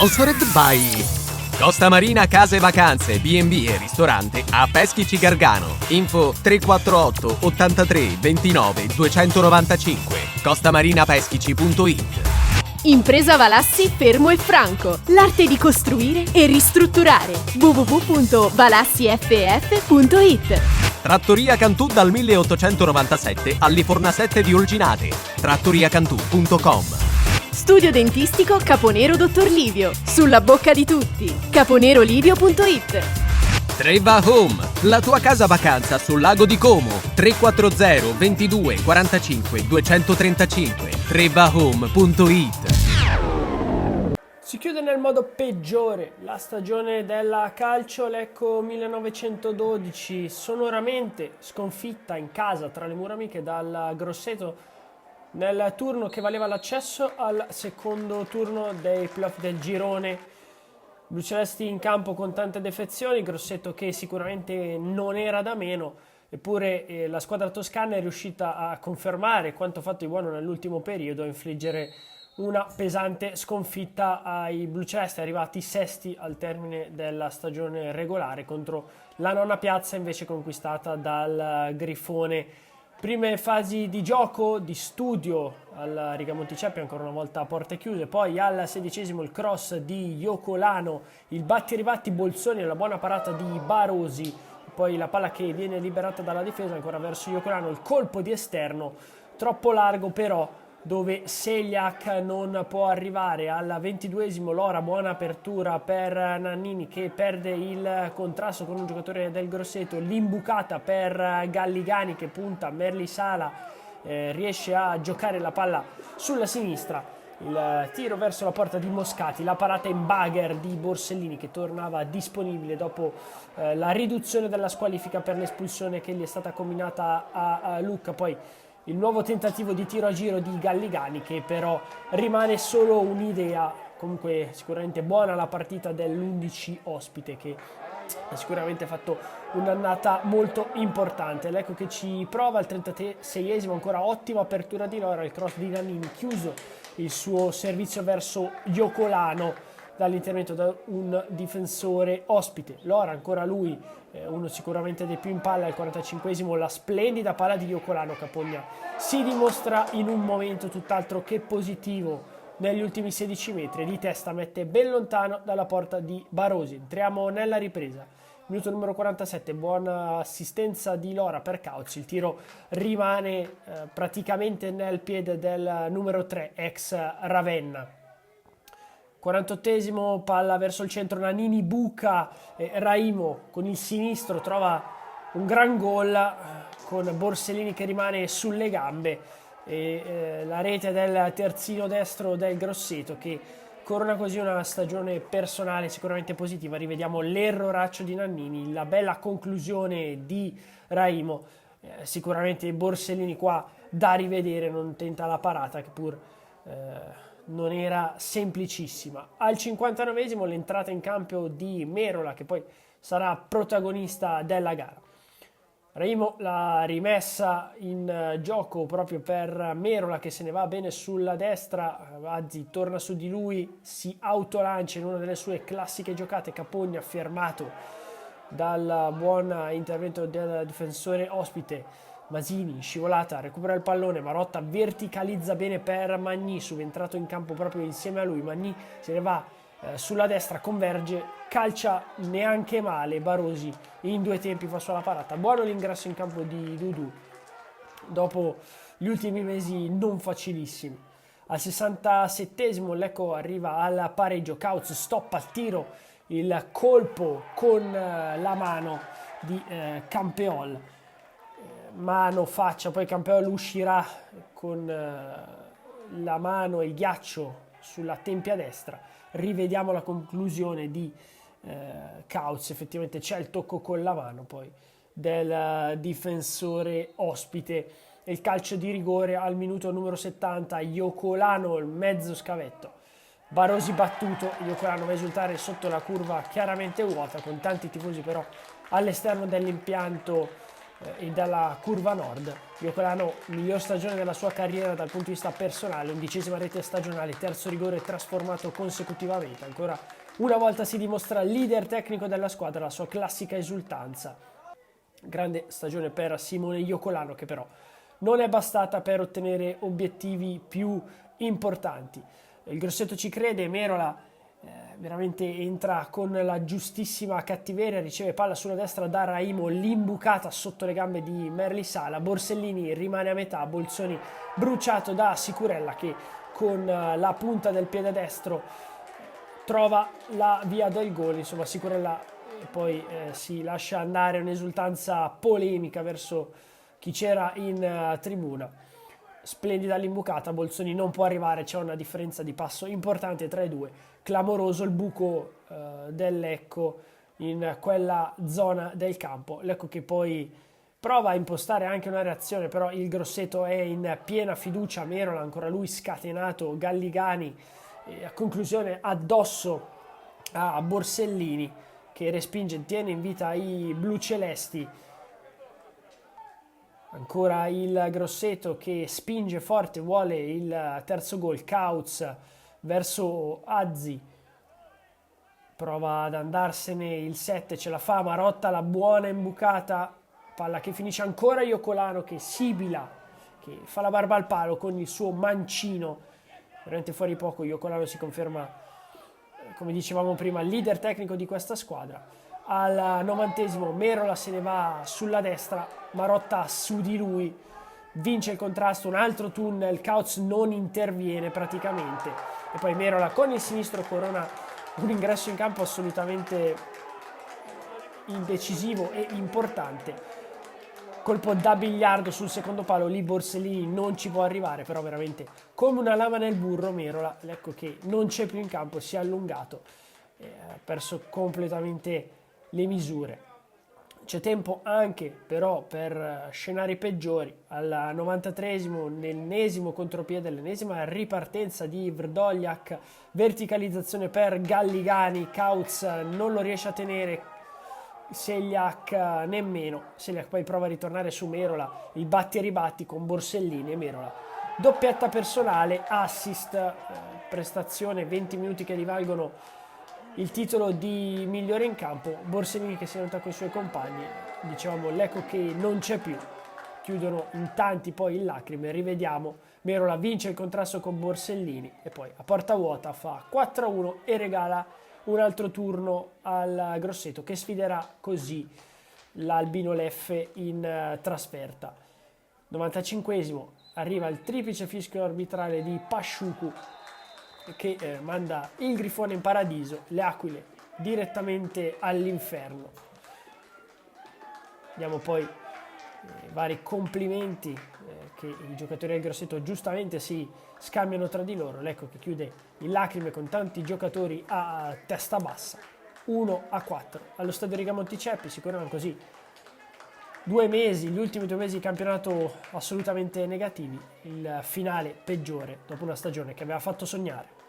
Sponsored by Costa Marina Case Vacanze, B&B e ristorante a Peschici Gargano. Info 348 83 29 295 costamarinapeschici.it. Impresa Valassi Fermo e Franco. L'arte di costruire e ristrutturare. www.valassiff.it. Trattoria Cantù dal 1897 alle Fornasette di Olginate. trattoriacantù.com. Studio dentistico Caponero Dottor Livio. Sulla bocca di tutti. caponerolivio.it. Treva Home, la tua casa vacanza sul lago di Como. 340 22 45 235 trevahome.it. Si chiude nel modo peggiore la stagione della Calcio Lecco 1912, sonoramente sconfitta in casa tra le mura amiche dal Grosseto nel turno che valeva l'accesso al secondo turno dei playoff del girone. Blucelesti in campo con tante defezioni, Grosseto che sicuramente non era da meno, eppure la squadra toscana è riuscita a confermare quanto fatto di buono nell'ultimo periodo, a infliggere una pesante sconfitta ai blucelesti, arrivati sesti al termine della stagione regolare contro la nona piazza invece conquistata dal Grifone. Prime fasi di gioco, di studio al Riga Monticelpi, ancora una volta a porte chiuse, poi al 16esimo il cross di Iocolano, il batti e ribatti Bolzoni e la buona parata di Barosi, poi la palla che viene liberata dalla difesa ancora verso Iocolano, il colpo di esterno troppo largo però, dove Seliak non può arrivare. Al 22esimo Lora, buona apertura per Nannini che perde il contrasto con un giocatore del Grosseto, l'imbucata per Galligani che punta, Merli Sala riesce a giocare la palla sulla sinistra, il tiro verso la porta di Moscati, la parata in bagger di Borsellini che tornava disponibile dopo la riduzione della squalifica per l'espulsione che gli è stata combinata a Lucca, poi il nuovo tentativo di tiro a giro di Galligani che però rimane solo un'idea. Comunque sicuramente buona la partita dell'11 ospite che ha sicuramente fatto un'annata molto importante. Lecco che ci prova al 36esimo, ancora ottima apertura di Lora, il cross di Nannini, chiuso il suo servizio verso Iocolano dall'intervento da un difensore ospite. Lora ancora lui, uno sicuramente dei più in palla, al 45esimo la splendida palla di Iocolano. Capogna si dimostra in un momento tutt'altro che positivo negli ultimi 16 metri, di testa mette ben lontano dalla porta di Barosi. Entriamo nella ripresa, minuto numero 47, buona assistenza di Lora per Cauci, il tiro rimane praticamente nel piede del numero 3 ex Ravenna. 48esimo, palla verso il centro, Nannini buca, Raimo con il sinistro trova un gran gol con Borsellini che rimane sulle gambe e la rete del terzino destro del Grosseto che corona così una stagione personale sicuramente positiva. Rivediamo l'erroraccio di Nannini, la bella conclusione di Raimo, sicuramente Borsellini qua da rivedere, non tenta la parata che pur non era semplicissima. Al 59esimo l'entrata in campo di Merola che poi sarà protagonista della gara. Raimo la rimessa in gioco proprio per Merola che se ne va bene sulla destra, Azzi torna su di lui, si autolancia in una delle sue classiche giocate, Capogna fermato dal buon intervento del difensore ospite. Masini, scivolata, recupera il pallone, Marotta verticalizza bene per Magni, subentrato in campo proprio insieme a lui, Magni se ne va sulla destra, converge, calcia neanche male, Barosi in due tempi fa sua la parata. Buono l'ingresso in campo di Dudu dopo gli ultimi mesi non facilissimi. Al 67esimo Lecco arriva al pareggio, Cauz stoppa il tiro, il colpo con la mano di Campeol, mano faccia, poi Campeol uscirà con la mano e il ghiaccio sulla tempia destra. Rivediamo la conclusione di Cauz, effettivamente c'è il tocco con la mano poi del difensore ospite e il calcio di rigore al minuto numero 70. Iocolano, il mezzo scavetto, Barosi battuto, Iocolano va a esultare sotto la curva chiaramente vuota con tanti tifosi però all'esterno dell'impianto e dalla curva nord. Iocolano, miglior stagione della sua carriera dal punto di vista personale, 11ª rete stagionale, terzo rigore trasformato consecutivamente. Ancora una volta si dimostra leader tecnico della squadra, la sua classica esultanza. Grande stagione per Simone Iocolano, che però non è bastata per ottenere obiettivi più importanti. Il Grosseto ci crede, Merola veramente entra con la giustissima cattiveria, riceve palla sulla destra da Raimo, l'imbucata sotto le gambe di Merli Sala, Borsellini rimane a metà, Bolzoni bruciato da Sicurella che con la punta del piede destro trova la via del gol. Insomma, Sicurella poi si lascia andare un'esultanza polemica verso chi c'era in tribuna. Splendida l'imbucata, Bolzoni non può arrivare, c'è una differenza di passo importante tra i due. Clamoroso il buco del Lecco in quella zona del campo. Lecco che poi prova a impostare anche una reazione, però il Grosseto è in piena fiducia. Merola, ancora lui scatenato, Galligani, a conclusione addosso a Borsellini che respinge, tiene in vita i blu celesti. Ancora il Grosseto che spinge forte, vuole il terzo gol. Kautz verso Azzi, prova ad andarsene il 7, ce la fa Marotta, la buona imbucata, palla che finisce ancora Iocolano che sibila, che fa la barba al palo con il suo mancino, veramente fuori poco. Iocolano si conferma, come dicevamo prima, leader tecnico di questa squadra. Al 90esimo Merola se ne va sulla destra, Marotta su di lui, vince il contrasto, un altro tunnel, Kautz non interviene praticamente e poi Merola con il sinistro corona un ingresso in campo assolutamente indecisivo e importante. Colpo da biliardo sul secondo palo, lì Borsellini non ci può arrivare, però veramente come una lama nel burro Merola, ecco che non c'è più in campo, si è allungato, ha perso completamente le misure. C'è tempo anche però per scenari peggiori. Al 93esimo, l'ennesimo contropiede, l'ennesima ripartenza di Vrdoljak, verticalizzazione per Galligani, Kautz non lo riesce a tenere, Seljak nemmeno. Seljak poi prova a ritornare su Merola, il batti e ribatti con Borsellini e Merola. Doppietta personale, assist, prestazione, 20 minuti che rivalgono il titolo di migliore in campo. Borsellini che si nota con i suoi compagni, dicevamo Lecco che non c'è più, chiudono in tanti poi in lacrime. Rivediamo, Merola vince il contrasto con Borsellini e poi a porta vuota fa 4-1 e regala un altro turno al Grosseto che sfiderà così l'Albino Leffe in trasferta. 95esimo arriva il triplice fischio arbitrale di Pasciucu che manda il Grifone in paradiso, le Aquile direttamente all'inferno. Diamo poi vari complimenti che i giocatori del Grosseto giustamente si scambiano tra di loro. Lecco che chiude in lacrime con tanti giocatori a testa bassa, 1-4 allo stadio Rigamonti Ceppi. Si corrono così gli ultimi 2 mesi di campionato assolutamente negativi, il finale peggiore dopo una stagione che aveva fatto sognare.